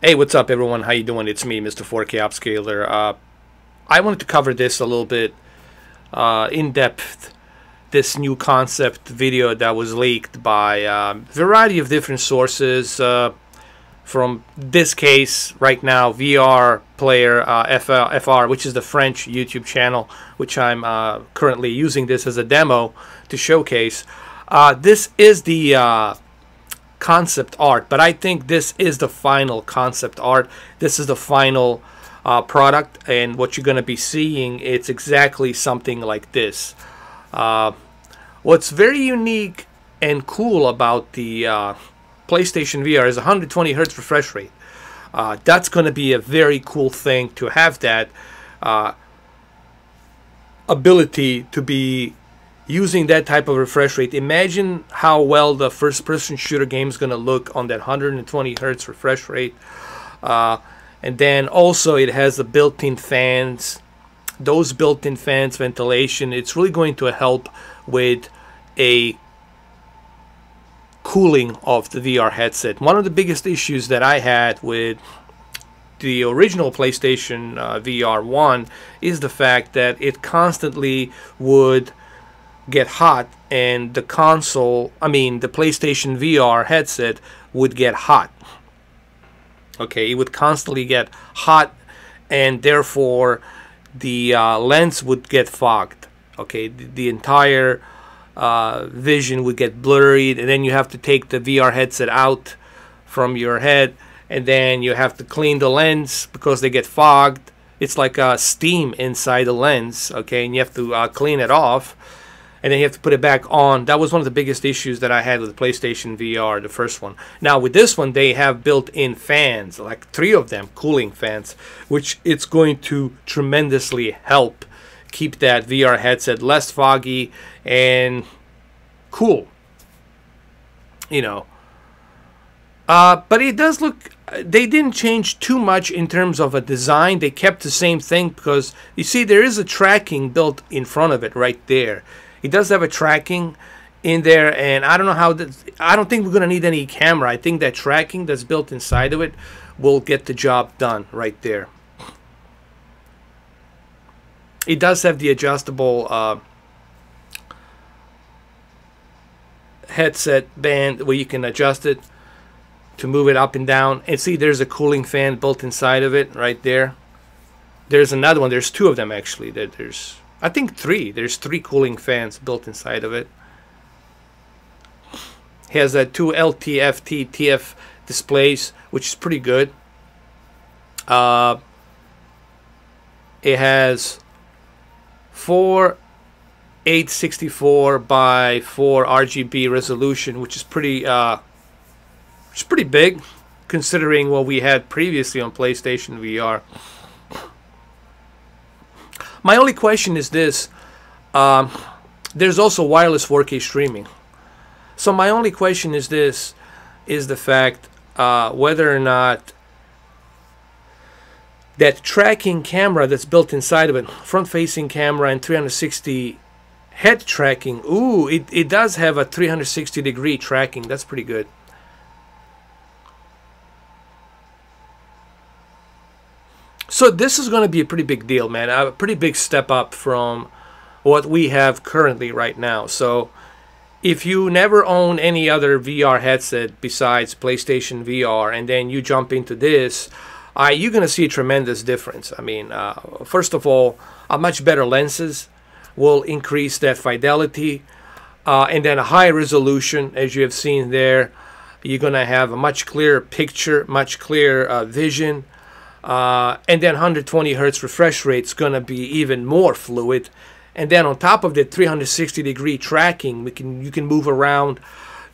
Hey, what's up, everyone? How you doing? It's me, Mr. 4K Upscaler. I wanted to cover this a little bit in depth. This new concept video that was leaked by a variety of different sources. From this case right now, VR Player FR, which is the French YouTube channel, which I'm currently using this as a demo to showcase. This is the concept art, but I think this is the final concept art. This is the final product, and what you're going to be seeing, it's exactly something like this. What's very unique and cool about the PlayStation VR is 120 hertz refresh rate. That's going to be a very cool thing to have that ability to be using that type of refresh rate. Imagine how well the first-person shooter game is going to look on that 120 hertz refresh rate. And then also it has the built-in fans. Those built-in fans, ventilation, it's really going to help with a cooling of the VR headset. One of the biggest issues that I had with the original PlayStation VR 1 is the fact that it constantly would get hot, and the console, I mean the PlayStation VR headset, would get hot. Okay, it would constantly get hot, and therefore the lens would get fogged. Okay, the entire vision would get blurry, and then you have to take the VR headset out from your head, and then you have to clean the lens because they get fogged. It's like steam inside the lens. Okay, and you have to clean it off, and then you have to put it back on. That was one of the biggest issues that I had with the PlayStation VR, the first one. Now with this one, they have built-in fans, like 3 of them, cooling fans, which it's going to tremendously help keep that VR headset less foggy and cool. You know. But it does look, they didn't change too much in terms of a design. They kept the same thing because, you see, there is a tracking built in front of it right there. It does have a tracking in there, and I don't know how that, I don't think we're going to need any camera. I think that tracking that's built inside of it will get the job done right there. It does have the adjustable headset band where you can adjust it to move it up and down. And see, there's a cooling fan built inside of it right there. There's another one. There's 2 of them actually. There's, I think 3. There's 3 cooling fans built inside of it. It has 2 LTFT TF displays, which is pretty good. It has 4 864 by 4 RGB resolution, which is pretty big considering what we had previously on PlayStation VR. My only question is this. There's also wireless 4K streaming. So my only question is this, is the fact whether or not that tracking camera that's built inside of it, front-facing camera and 360 head tracking, ooh, it does have a 360-degree tracking. That's pretty good. So this is going to be a pretty big deal, man. A pretty big step up from what we have currently right now. So if you never own any other VR headset besides PlayStation VR, and then you jump into this, you're going to see a tremendous difference. I mean, first of all, much better lenses will increase that fidelity, and then a high resolution, as you have seen there. You're going to have a much clearer picture, much clearer vision. And then 120 hertz refresh rate is going to be even more fluid, and then on top of the 360-degree tracking, you can move around.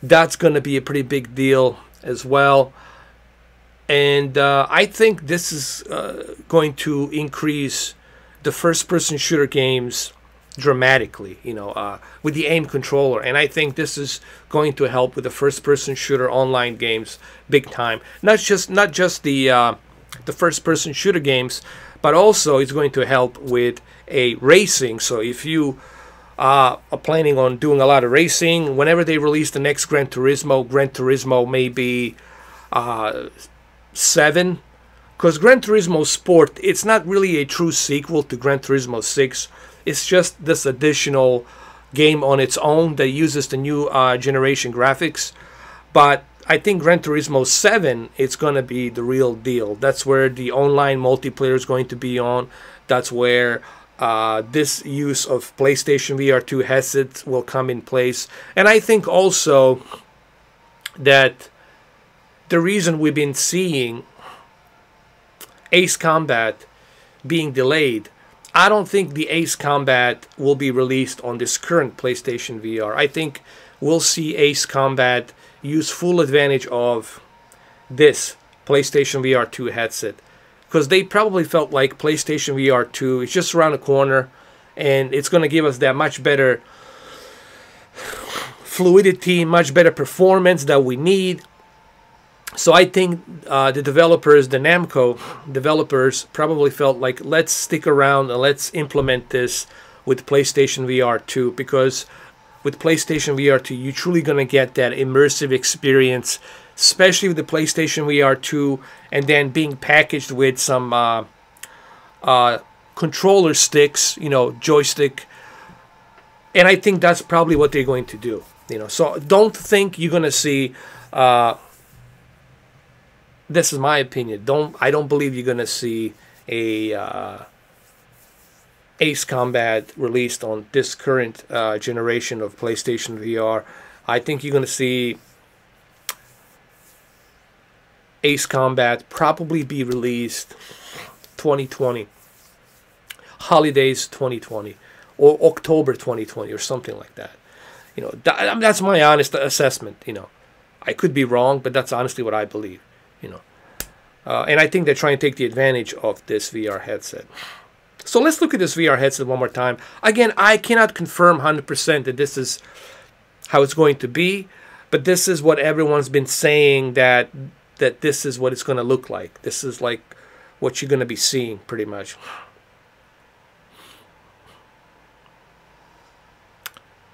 That's going to be a pretty big deal as well. And I think this is going to increase the first-person shooter games dramatically, you know, with the aim controller. And I think this is going to help with the first-person shooter online games big time. Not just the first-person shooter games, but also it's going to help with a racing. So if you are planning on doing a lot of racing, whenever they release the next Gran Turismo may be 7, because Gran Turismo Sport, it's not really a true sequel to Gran Turismo 6. It's just this additional game on its own that uses the new generation graphics. But I think Gran Turismo 7, it's going to be the real deal. That's where the online multiplayer is going to be on. That's where this use of PlayStation VR 2 headsets will come in place. And I think also that the reason we've been seeing Ace Combat being delayed, I don't think the Ace Combat will be released on this current PlayStation VR. I think we'll see Ace Combat use full advantage of this PlayStation VR 2 headset, because they probably felt like PlayStation VR 2 is just around the corner and it's going to give us that much better fluidity, much better performance that we need. So I think the developers, the Namco developers, probably felt like, let's stick around and let's implement this with PlayStation VR 2, because with PlayStation VR 2, you're truly going to get that immersive experience, especially with the PlayStation VR 2, and then being packaged with some controller sticks, you know, joystick. And I think that's probably what they're going to do. You know, so don't think you're going to see... this is my opinion. I don't believe you're gonna see a Ace Combat released on this current generation of PlayStation VR. I think you're gonna see Ace Combat probably be released 2020, holidays 2020, or October 2020, or something like that. You know, that's my honest assessment. You know, I could be wrong, but that's honestly what I believe. You know, and I think they're trying to take the advantage of this VR headset. So let's look at this VR headset one more time. Again, I cannot confirm 100% that this is how it's going to be, but this is what everyone's been saying, that this is what it's going to look like. This is like what you're going to be seeing pretty much.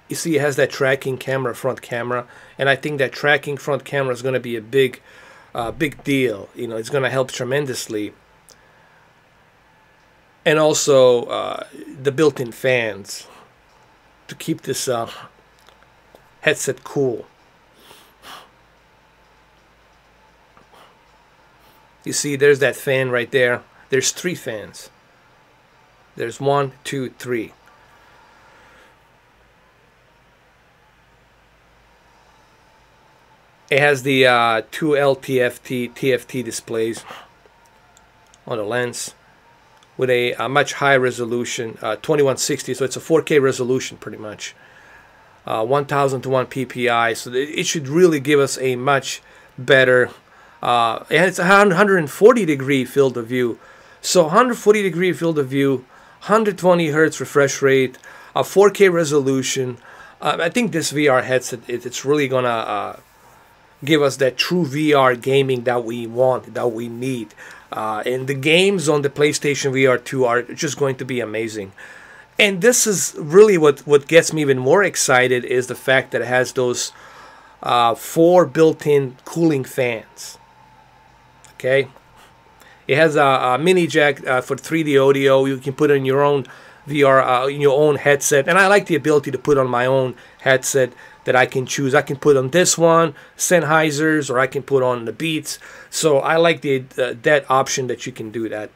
You see, it has that tracking camera, front camera, and I think that tracking front camera is going to be a big deal. You know, it's going to help tremendously. And also the built-in fans to keep this headset cool. You see, there's that fan right there. There's 3 fans. There's 1, 2, 3. It has the 2 TFT displays on the lens with a much higher resolution, 2160, so it's a 4K resolution pretty much. 1000 to 1 ppi, so it should really give us a much better, and it's a 140 degree field of view. So 140 degree field of view, 120 hertz refresh rate, a 4K resolution. I think this VR headset, it's really gonna give us that true VR gaming that we want, that we need. And the games on the PlayStation VR 2 are just going to be amazing. And this is really what gets me even more excited, is the fact that it has those 4 built-in cooling fans. Okay? It has a mini jack for 3D audio. You can put in your own VR, in your own headset. And I like the ability to put on my own headset that I can choose. I can put on this one, Sennheiser's, or I can put on the Beats. So I like that option that you can do that.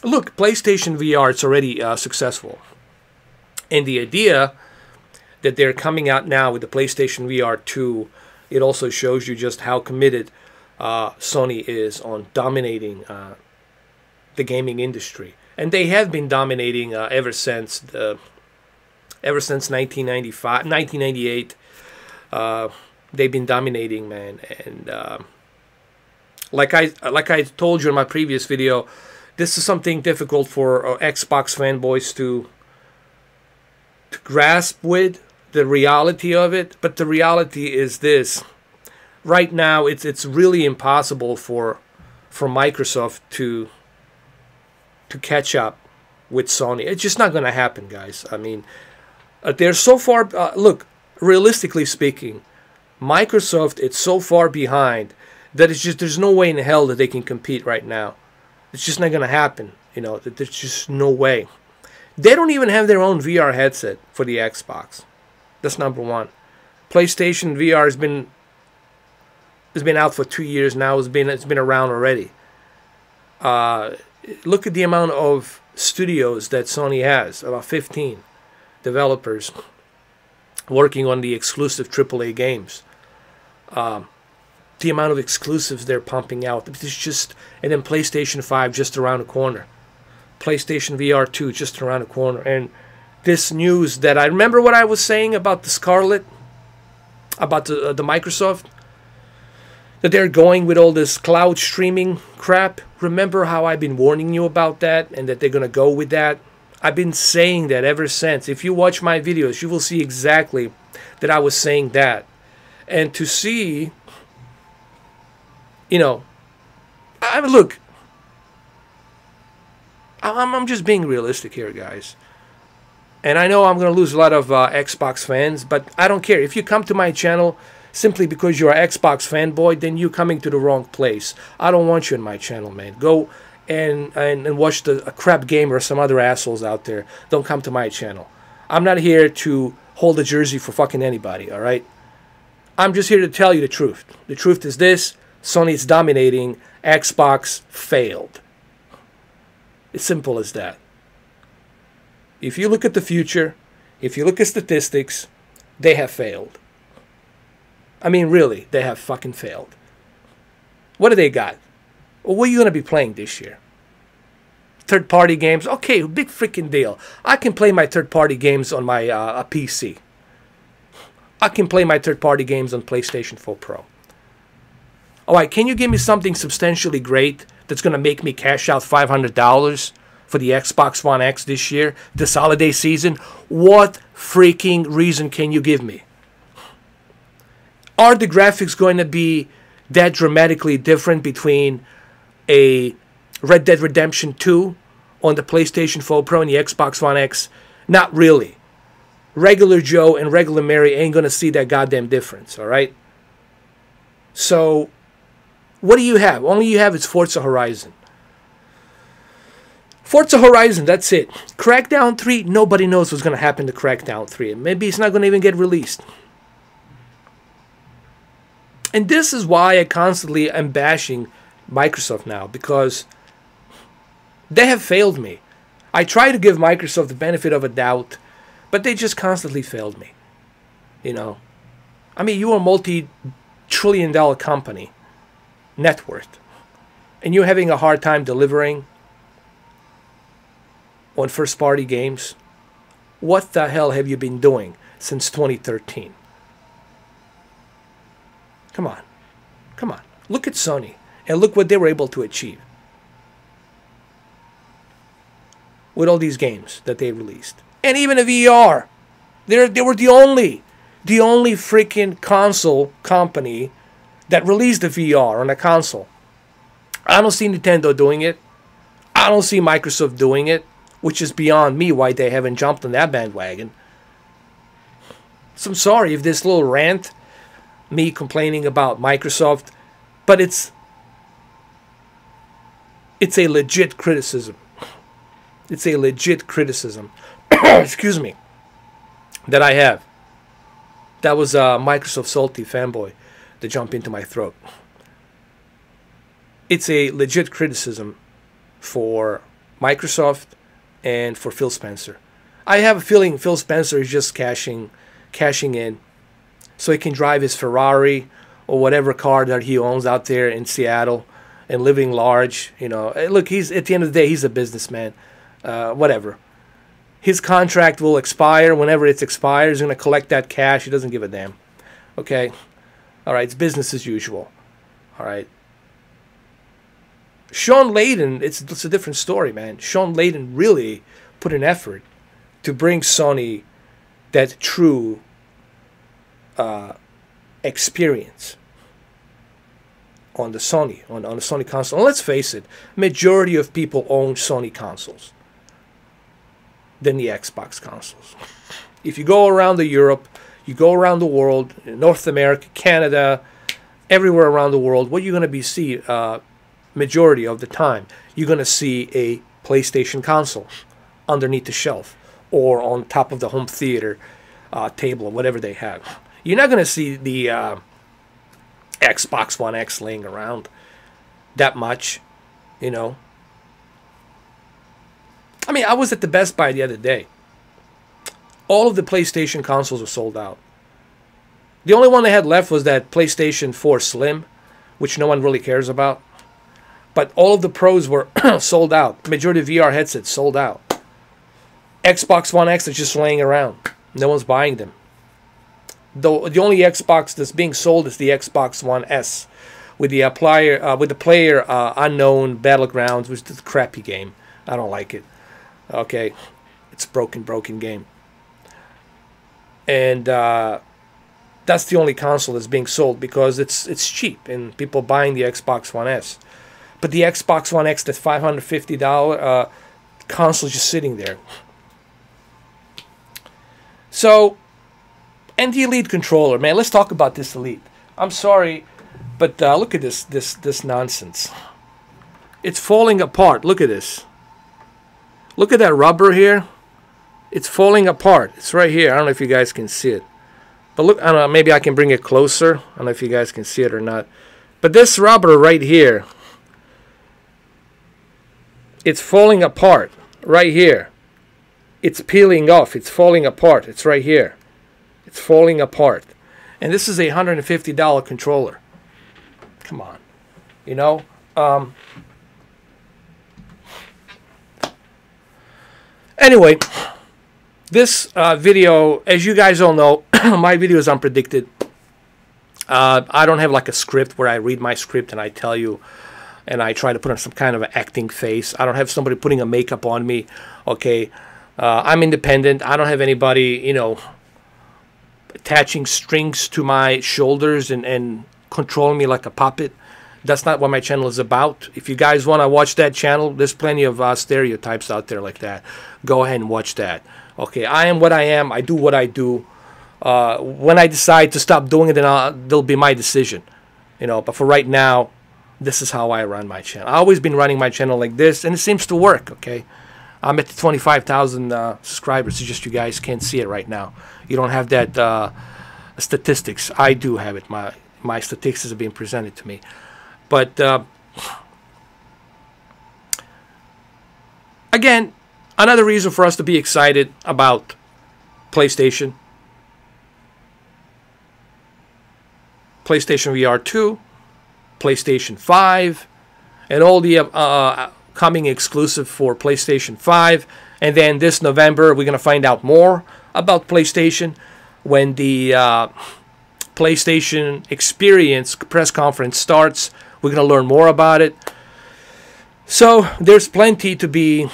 Look, PlayStation VR, it's already successful. And the idea that they're coming out now with the PlayStation VR 2, it also shows you just how committed Sony is on dominating the gaming industry. And they have been dominating ever since 1995, 1998. They've been dominating, man. And like I told you in my previous video, this is something difficult for Xbox fanboys to grasp with, the reality of it. But the reality is this: right now, it's really impossible for Microsoft to catch up with Sony. It's just not going to happen, guys. I mean, they're so far. Look, realistically speaking, Microsoft is so far behind that it's just, there's no way in hell that they can compete right now. It's just not going to happen. You know, there's just no way. They don't even have their own VR headset for the Xbox. That's number one. PlayStation VR has been out for 2 years now. It's been around already. Look at the amount of studios that Sony has, about 15 developers working on the exclusive AAA games. The amount of exclusives they're pumping out. It's just, and then PlayStation 5 just around the corner. PlayStation VR 2 just around the corner. And this news that I remember what I was saying about the Scarlet, about the Microsoft, that they're going with all this cloud streaming crap. Remember how I've been warning you about that and that they're going to go with that? I've been saying that ever since. If you watch my videos, you will see exactly that I was saying that. And to see, you know, look, I'm just being realistic here, guys. And I know I'm going to lose a lot of Xbox fans, but I don't care. If you come to my channel simply because you're an Xbox fanboy, then you're coming to the wrong place. I don't want you in my channel, man. Go and watch a crap gamer or some other assholes out there. Don't come to my channel. I'm not here to hold a jersey for fucking anybody, all right? I'm just here to tell you the truth. The truth is this: Sony's dominating. Xbox failed. It's simple as that. If you look at the future, if you look at statistics, they have failed. I mean, really, they have fucking failed. What do they got? Well, what are you going to be playing this year? Third-party games? Okay, big freaking deal. I can play my third-party games on my PC. I can play my third-party games on PlayStation 4 Pro. All right, can you give me something substantially great that's going to make me cash out $500 for the Xbox One X this year, this holiday season? What freaking reason can you give me? Are the graphics going to be that dramatically different between a Red Dead Redemption 2 on the PlayStation 4 Pro and the Xbox One X? Not really. Regular Joe and regular Mary ain't going to see that goddamn difference, all right? So, what do you have? Only you have is Forza Horizon. Forza Horizon, that's it. Crackdown 3, nobody knows what's going to happen to Crackdown 3. Maybe it's not going to even get released. And this is why I constantly am bashing Microsoft now, because they have failed me. I try to give Microsoft the benefit of a doubt, but they just constantly failed me. You know, I mean, you're a multi-trillion-dollar company, net worth, and you're having a hard time delivering on first-party games. What the hell have you been doing since 2013? Come on. Come on. Look at Sony and look what they were able to achieve with all these games that they released. And even a VR. They were the only freaking console company that released the VR on a console. I don't see Nintendo doing it. I don't see Microsoft doing it, which is beyond me why they haven't jumped on that bandwagon. So I'm sorry if this little rant, me complaining about Microsoft, but it's a legit criticism. It's a legit criticism. Excuse me. That I have. That was a Microsoft salty fanboy to jump into my throat. It's a legit criticism for Microsoft and for Phil Spencer. I have a feeling Phil Spencer is just cashing in so he can drive his Ferrari or whatever car that he owns out there in Seattle and living large. You know, look, he's at the end of the day, he's a businessman. Whatever. His contract will expire. Whenever it expires, he's going to collect that cash. He doesn't give a damn. Okay? All right, it's business as usual. All right? Sean Layden, it's a different story, man. Sean Layden really put an effort to bring Sony that true experience on the Sony, on the Sony console. And let's face it, majority of people own Sony consoles than the Xbox consoles. If you go around Europe, you go around the world, North America, Canada, everywhere around the world, what you're going to be see majority of the time, you're going to see a PlayStation console underneath the shelf or on top of the home theater table or whatever they have. You're not going to see the Xbox One X laying around that much, you know. I mean, I was at the Best Buy the other day. All of the PlayStation consoles were sold out. The only one they had left was that PlayStation 4 Slim, which no one really cares about. But all of the Pros were sold out. Majority of VR headsets sold out. Xbox One X is just laying around. No one's buying them. The only Xbox that's being sold is the Xbox One S, with the player unknown Battlegrounds, which is a crappy game. I don't like it. Okay, it's a broken game. And that's the only console that's being sold because it's cheap and people buying the Xbox One S. But the Xbox One X, that $550 console, is just sitting there. So, and the Elite controller, man. Let's talk about this Elite. I'm sorry, but look at this nonsense. It's falling apart. Look at this. Look at that rubber here. It's falling apart. It's right here. I don't know if you guys can see it. But look, I don't know, maybe I can bring it closer. I don't know if you guys can see it or not. But this rubber right here, it's falling apart right here. It's peeling off. It's falling apart. It's right here. It's falling apart. And this is a $150 controller. Come on. You know? Anyway, this video, as you guys all know, my video is unpredicted. I don't have like a script where I read my script and I tell you, and I try to put on some kind of an acting face. I don't have somebody putting a makeup on me. Okay, I'm independent. I don't have anybody, you know, attaching strings to my shoulders and controlling me like a puppet. That's not what my channel is about. If you guys want to watch that channel, there's plenty of stereotypes out there like that. Go ahead and watch that. Okay, I am what I am. I do what I do. When I decide to stop doing it, then there'll be my decision. You know, but for right now, this is how I run my channel. I've always been running my channel like this, and it seems to work, okay? I'm at 25,000 subscribers. It's just you guys can't see it right now. You don't have that statistics. I do have it. My statistics are being presented to me. But, again, another reason for us to be excited about PlayStation. PlayStation VR 2, PlayStation 5, and all the coming exclusive for PlayStation 5. And then this November, we're going to find out more about PlayStation when the PlayStation Experience Press Conference starts. We're going to learn more about it. So there's plenty to be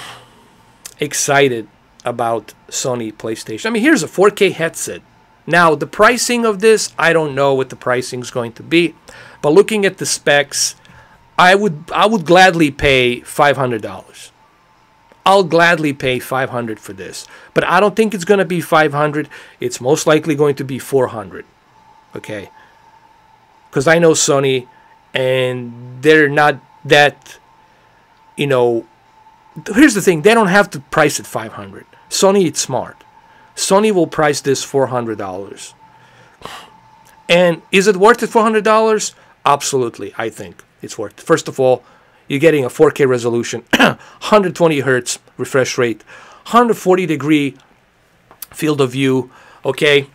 excited about Sony PlayStation. I mean, here's a 4K headset. Now, the pricing of this, I don't know what the pricing is going to be. But looking at the specs, I would gladly pay $500. I'll gladly pay $500 for this. But I don't think it's going to be $500. It's most likely going to be $400. Okay? Because I know Sony, and they're not that, you know, here's the thing, they don't have to price it $500. Sony is smart. Sony will price this $400. And is it worth it, $400? Absolutely, I think it's worth it. First of all, you're getting a 4K resolution, 120 hertz refresh rate, 140 degree field of view, okay?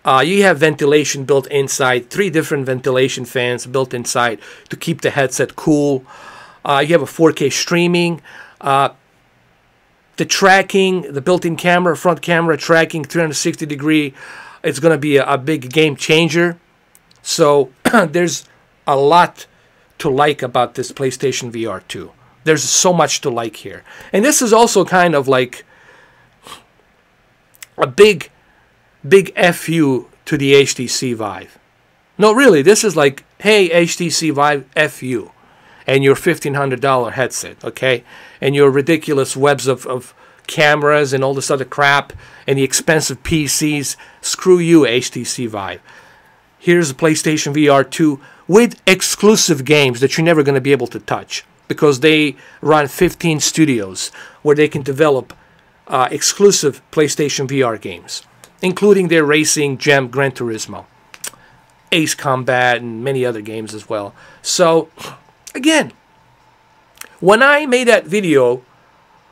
You have ventilation built inside, 3 different ventilation fans built inside to keep the headset cool. You have a 4K streaming. The tracking, the built-in camera, front camera tracking, 360 degree. It's going to be a big game changer. So there's a lot to like about this PlayStation VR 2. There's so much to like here. And this is also kind of like a big FU to the HTC Vive. No, really, this is like, hey, HTC Vive, FU. And your $1,500 headset, okay? And your ridiculous webs of cameras and all this other crap and the expensive PCs. Screw you, HTC Vive. here's a PlayStation VR 2 with exclusive games that you're never going to be able to touch, because they run 15 studios where they can develop exclusive PlayStation VR games, including their racing gem Gran Turismo, Ace Combat, and many other games as well. So, again, when I made that video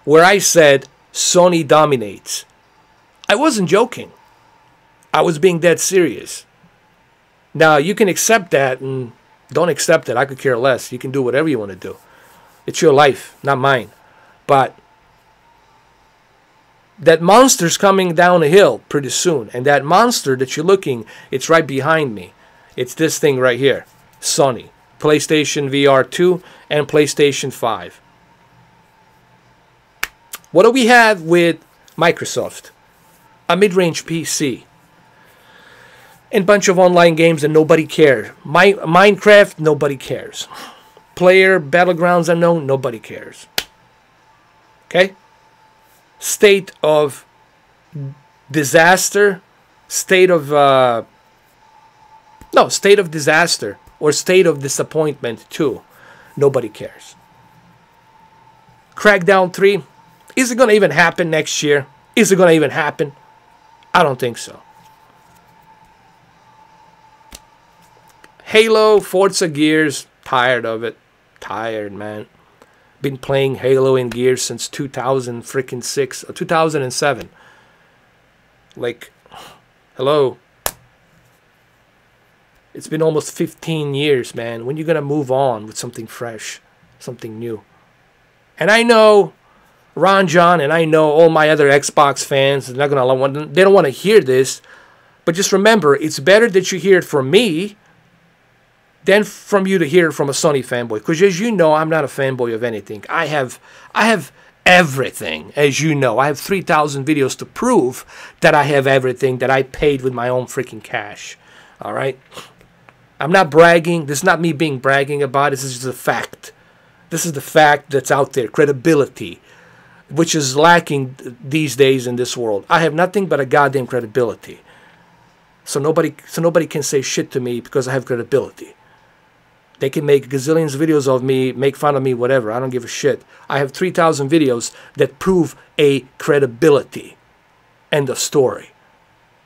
where I said Sony dominates, I wasn't joking. I was being dead serious. Now, you can accept that and don't accept it. I could care less. You can do whatever you want to do. It's your life, not mine. But that monster's coming down a hill pretty soon. And that monster that you're looking, it's right behind me. It's this thing right here. Sony. PlayStation VR 2 and PlayStation 5. What do we have with Microsoft? A mid-range PC. And a bunch of online games that nobody cares. Minecraft, nobody cares. Player, Battlegrounds Unknown, nobody cares. Okay? State of disaster. State of disaster. Or state of disappointment too. Nobody cares. Crackdown 3. Is it going to even happen next year? Is it going to even happen? I don't think so. Halo, Forza Gears, tired of it. Tired, man. Been playing Halo and Gears since 2007. Like, hello. It's been almost 15 years, man. When you going to move on with something fresh, something new? And I know Ron John and I know all my other Xbox fans, they don't want to hear this, but just remember, it's better that you hear it from me than from you to hear it from a Sony fanboy. Because as you know, I'm not a fanboy of anything. I have everything, as you know. I have 3,000 videos to prove that I have everything that I paid with my own freaking cash. All right? I'm not bragging. This is not me being bragging about. This is just a fact. This is the fact that's out there. Credibility, which is lacking these days in this world. I have nothing but a goddamn credibility. So nobody can say shit to me because I have credibility. They can make gazillions of videos of me, make fun of me, whatever. I don't give a shit. I have 3,000 videos that prove a credibility. End of story.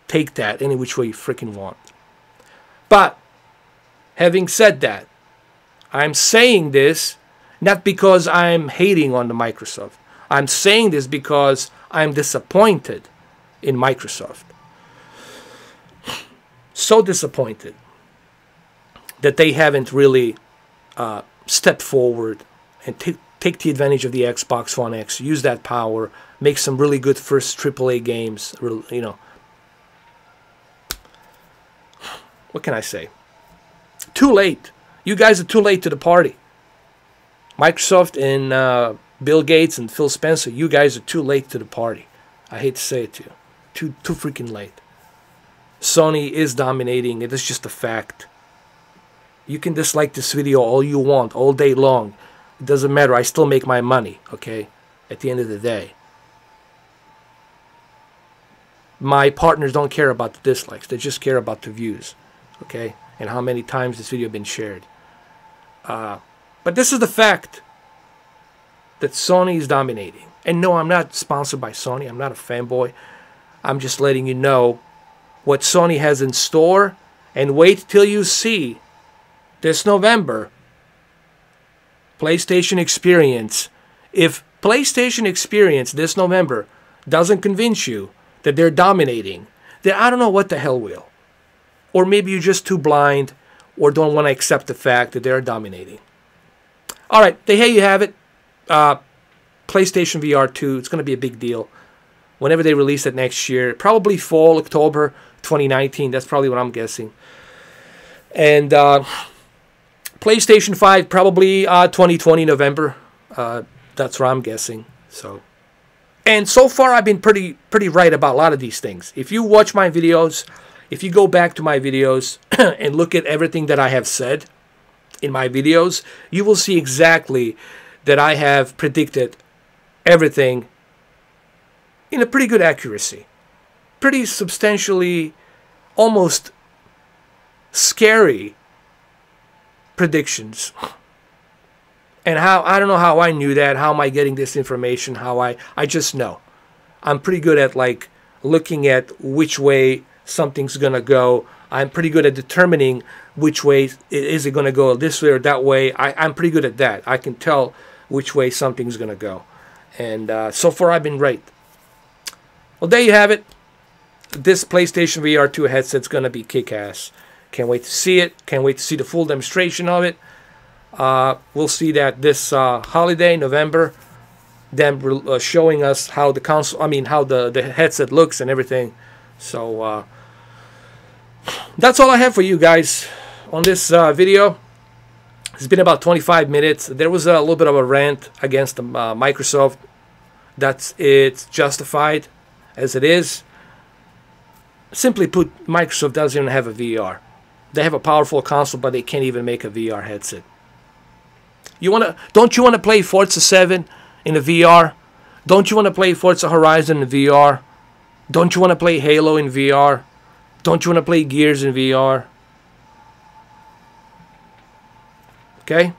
Take that any which way you freaking want. But, having said that, I'm saying this not because I'm hating on the Microsoft. I'm saying this because I'm disappointed in Microsoft. So disappointed that they haven't really stepped forward and take the advantage of the Xbox One X, use that power, make some really good first AAA games, you know. What can I say? Too late. You guys are too late to the party. Microsoft and Bill Gates and Phil Spencer, you guys are too late to the party. I hate to say it to you. Too freaking late. Sony is dominating. It is just a fact. You can dislike this video all you want, all day long. It doesn't matter. I still make my money, okay? At the end of the day. My partners don't care about the dislikes. They just care about the views, okay? And how many times this video has been shared. But this is the fact that Sony is dominating. And no, I'm not sponsored by Sony. I'm not a fanboy. I'm just letting you know what Sony has in store. And wait till you see this November PlayStation Experience. If PlayStation Experience this November doesn't convince you that they're dominating, then I don't know what the hell will. Or maybe you're just too blind or don't want to accept the fact that they're dominating. All right, there you have it. PlayStation VR 2, it's going to be a big deal. Whenever they release it next year, probably fall, October 2019. That's probably what I'm guessing. And PlayStation 5, probably 2020 November. That's what I'm guessing. And so far, I've been pretty right about a lot of these things. If you watch my videos, if you go back to my videos and look at everything that I have said in my videos, you will see exactly that I have predicted everything in a pretty good accuracy. Pretty substantially, almost scary predictions. And how, I don't know how I knew that. How am I getting this information? How I just know. I'm pretty good at like looking at which way something's going to go. I'm pretty good at determining which way is it going to go, this way or that way. I'm pretty good at that. I can tell which way something's going to go. And so far I've been right. Well, there you have it. This PlayStation VR 2 headset's going to be kick-ass. Can't wait to see it. Can't wait to see the full demonstration of it. We'll see that this holiday, November. Them showing us how the console, how the headset looks and everything. So that's all I have for you guys on this video. It's been about 25 minutes. There was a little bit of a rant against Microsoft. It's justified as it is. Simply put, Microsoft doesn't even have a VR. They have a powerful console, but they can't even make a VR headset. Don't you want to play Forza 7 in a VR? Don't you want to play Forza Horizon in VR? Don't you want to play Halo in VR? Don't you want to play Gears in VR? Okay?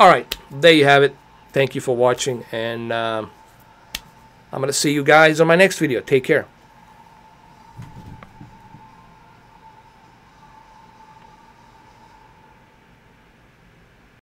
Alright, there you have it. Thank you for watching, and I'm going to see you guys on my next video. Take care.